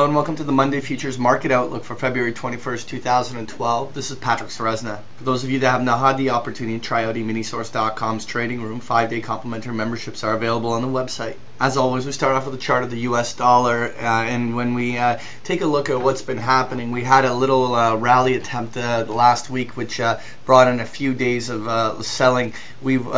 Hello and welcome to the Monday Futures Market Outlook for February 21st, 2012. This is Patrick Serezna. For those of you that have not had the opportunity to try out eMiniSource.com's trading room, 5-day complimentary memberships are available on the website. As always, we start off with a chart of the US dollar, and when we take a look at what's been happening, we had a little rally attempt last week, which brought in a few days of selling. We've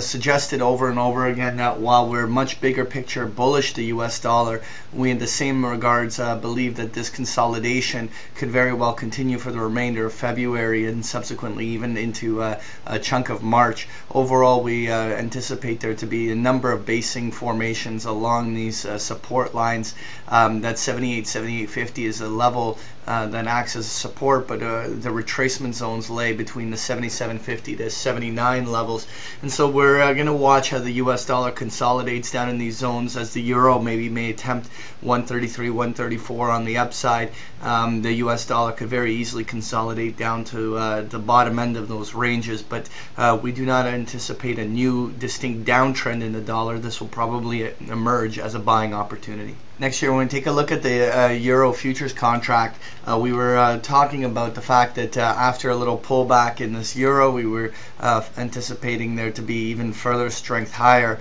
suggested over and over again that while we're much bigger picture bullish the US dollar, we in the same regards believe that this consolidation could very well continue for the remainder of February and subsequently even into a chunk of March. Overall, we anticipate there to be a number of basing formations along these support lines. That 78.50 is a level that acts as a support, but the retracement zones lay between the 77.50 to 79 levels, and so we're going to watch how the US dollar consolidates down in these zones as the euro may attempt 133, 134 on the upside. The US dollar could very easily consolidate down to the bottom end of those ranges, but we do not anticipate a new distinct downtrend in the dollar. This will probably emerge as a buying opportunity. Next year, when we take a look at the Euro futures contract, we were talking about the fact that after a little pullback in this Euro, we were anticipating there to be even further strength higher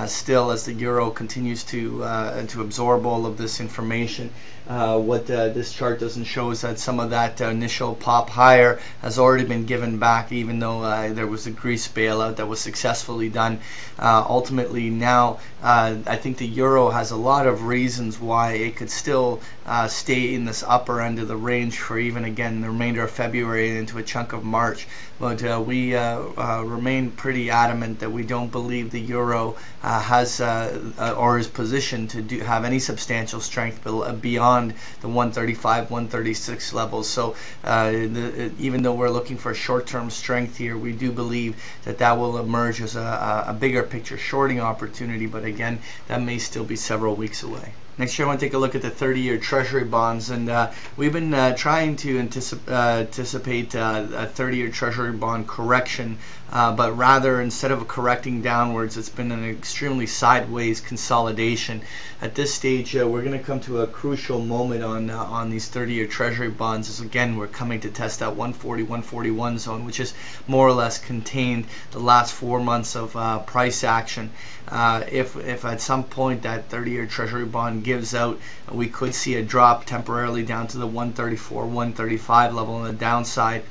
still as the Euro continues to absorb all of this information. What this chart doesn't show is that some of that initial pop higher has already been given back, even though there was a Greece bailout that was successfully done. Ultimately now, I think the Euro has a lot of reasons why it could still stay in this upper end of the range for even again the remainder of February and into a chunk of March. But we remain pretty adamant that we don't believe the Euro has or is positioned to have any substantial strength beyond the 135, 136 levels. So even though we're looking for short-term strength here, we do believe that that will emerge as a bigger picture shorting opportunity, but again, that may still be several weeks away. Next year, I want to take a look at the 30-year Treasury bonds, and we've been trying to anticipate a 30-year Treasury bond correction, but rather instead of correcting downwards, it's been an extremely sideways consolidation. At this stage, we're going to come to a crucial moment on these 30-year Treasury bonds, as again we're coming to test that 140, 141 zone, which is more or less contained the last 4 months of price action. If at some point that 30-year Treasury bond gives out, we could see a drop temporarily down to the 134, 135 level on the downside.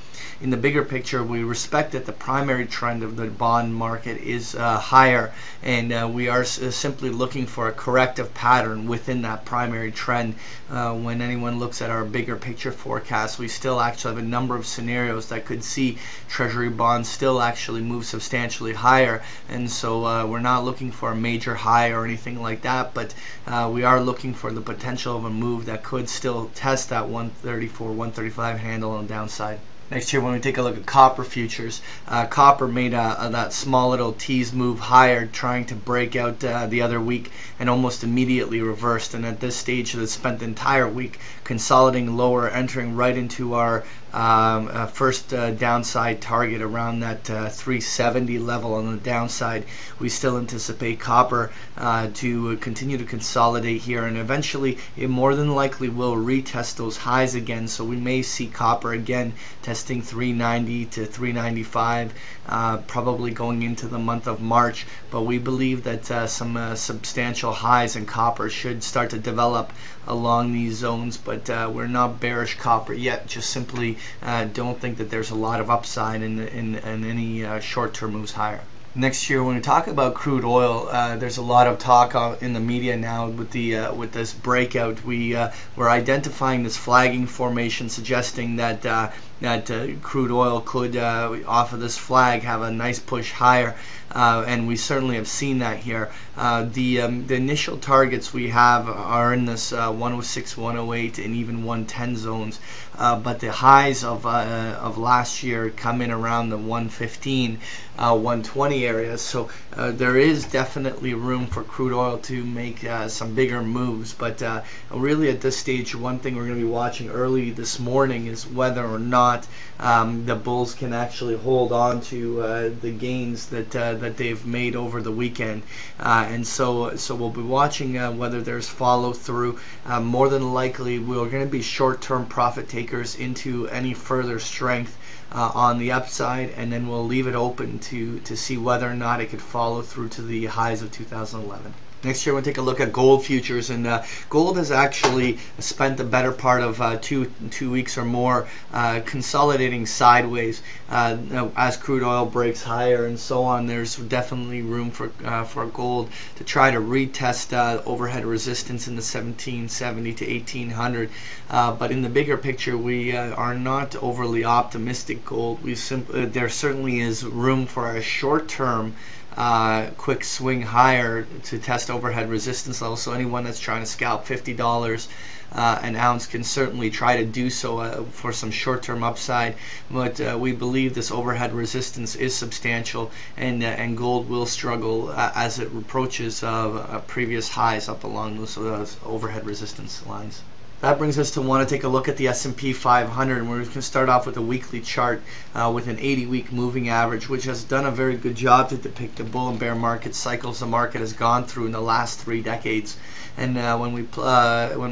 In the bigger picture, we respect that the primary trend of the bond market is higher, and we are simply looking for a corrective pattern within that primary trend. When anyone looks at our bigger picture forecast, we still actually have a number of scenarios that could see Treasury bonds still actually move substantially higher, and so we're not looking for a major high or anything like that, but we are looking for the potential of a move that could still test that 134, 135 handle on the downside. Next year, when we take a look at copper futures, copper made that small little tease move higher, trying to break out the other week, and almost immediately reversed. And at this stage, it spent the entire week consolidating lower, entering right into our first downside target around that 370 level on the downside. We still anticipate copper to continue to consolidate here, and eventually it more than likely will retest those highs again. So we may see copper again testing 390 to 395, probably going into the month of March. But we believe that some substantial highs in copper should start to develop along these zones, but we're not bearish copper yet, just simply don't think that there's a lot of upside in any short-term moves higher. Next year, when we talk about crude oil, there's a lot of talk in the media now with this breakout. We're identifying this flagging formation, suggesting that crude oil could, off of this flag, have a nice push higher, and we certainly have seen that here. The initial targets we have are in this 106, 108, and even 110 zones, but the highs of last year come in around the 115, 120 areas. So there is definitely room for crude oil to make some bigger moves, but really at this stage, one thing we're going to be watching early this morning is whether or not not the bulls can actually hold on to the gains that they've made over the weekend, and so we'll be watching whether there's follow through. More than likely, we're going to be short-term profit takers into any further strength on the upside, and then we'll leave it open to see whether or not it could follow through to the highs of 2011. Next year, we'll take a look at gold futures, and gold has actually spent the better part of two weeks or more consolidating sideways as crude oil breaks higher and so on. There's definitely room for gold to try to retest overhead resistance in the 1770 to 1800. But in the bigger picture, we are not overly optimistic. Gold, there certainly is room for a short-term quick swing higher to test overhead resistance levels. So anyone that's trying to scalp $50 an ounce can certainly try to do so for some short-term upside. But we believe this overhead resistance is substantial, and gold will struggle as it approaches previous highs up along those overhead resistance lines. That brings us to want to take a look at the S&P 500, and we're going to start off with a weekly chart with an 80-week moving average, which has done a very good job to depict the bull and bear market cycles the market has gone through in the last 3 decades. And when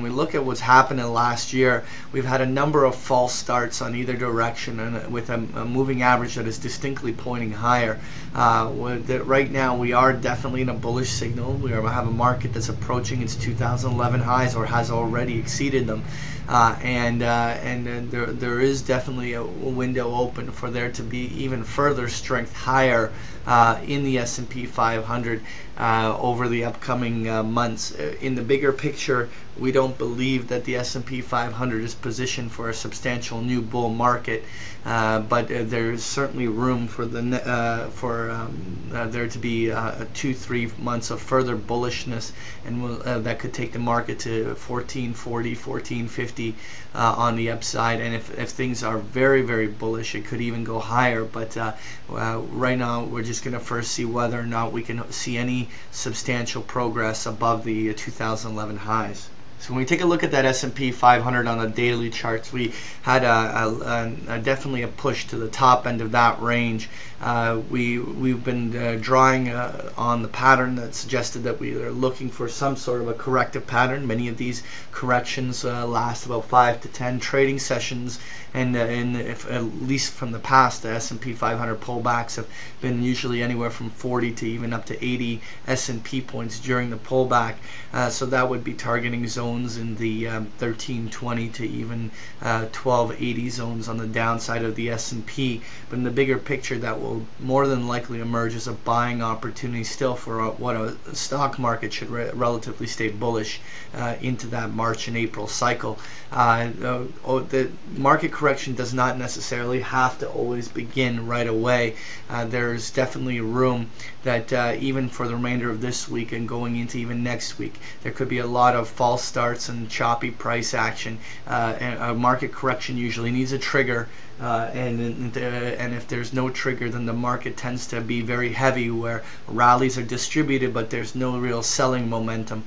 we look at what's happened in the last year, we've had a number of false starts on either direction, and with a moving average that is distinctly pointing higher. Right now, we are definitely in a bullish signal. We have a market that's approaching its 2011 highs or has already exceeded them, and there is definitely a window open for there to be even further strength higher in the S&P 500 over the upcoming months. In the bigger picture, we don't believe that the S&P 500 is positioned for a substantial new bull market, but there's certainly room for there to be 2-3 months of further bullishness, and that could take the market to 1440, 1450 on the upside. And if things are very, very bullish, it could even go higher. But right now, we're just going to first see whether or not we can see any substantial progress above the 2011 highs. So when we take a look at that S&P 500 on the daily charts, we had definitely a push to the top end of that range. We've been drawing on the pattern that suggested that we are looking for some sort of a corrective pattern. Many of these corrections last about 5 to 10 trading sessions, and if, at least from the past, the S&P 500 pullbacks have been usually anywhere from 40 to even up to 80 S&P points during the pullback. So that would be targeting zones in the 1320 to even 1280 zones on the downside of the S&P. But in the bigger picture, that will more than likely emerge as a buying opportunity still for what a stock market should relatively stay bullish into that March and April cycle. The market correction does not necessarily have to always begin right away. There's definitely room that even for the remainder of this week and going into even next week, there could be a lot of false starts and choppy price action. And a market correction usually needs a trigger, and if there's no trigger, then the market tends to be very heavy, where rallies are distributed but there's no real selling momentum.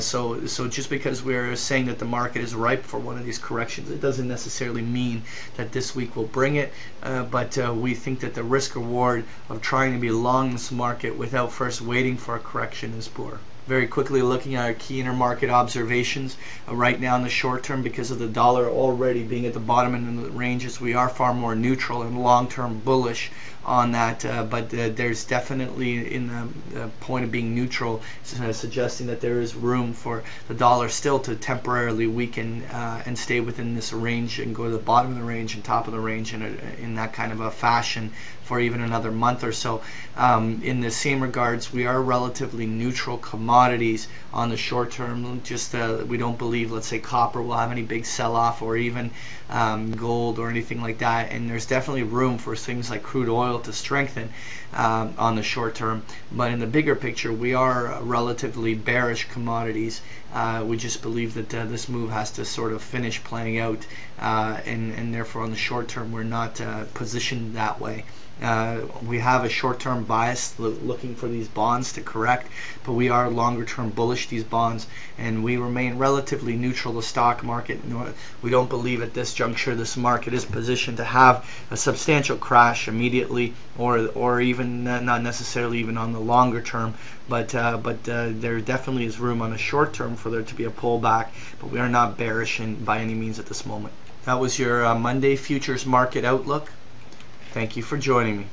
So just because we're saying that the market is ripe for one of these corrections, it doesn't necessarily mean that this week will bring it, but we think that the risk reward of trying to be long this market without first waiting for a correction is poor. Very quickly looking at our key intermarket observations, right now in the short term, because of the dollar already being at the bottom end of the ranges, we are far more neutral and long-term bullish on that, but there's definitely, in the point of being neutral, suggesting that there is room for the dollar still to temporarily weaken and stay within this range and go to the bottom of the range and top of the range in that kind of a fashion for even another month or so. In the same regards, we are relatively neutral commodities on the short term. Just we don't believe, let's say, copper will have any big sell-off, or even gold or anything like that. And there's definitely room for things like crude oil to strengthen on the short term. But in the bigger picture, we are relatively bearish commodities. We just believe that this move has to sort of finish playing out, and therefore on the short term we're not positioned that way. We have a short-term bias looking for these bonds to correct, but we are longer-term bullish these bonds, and we remain relatively neutral to stock market. We don't believe at this juncture this market is positioned to have a substantial crash immediately, or even not necessarily even on the longer term, but there definitely is room on the short term for there to be a pullback, but we are not bearish by any means at this moment. That was your Monday futures market outlook. Thank you for joining me.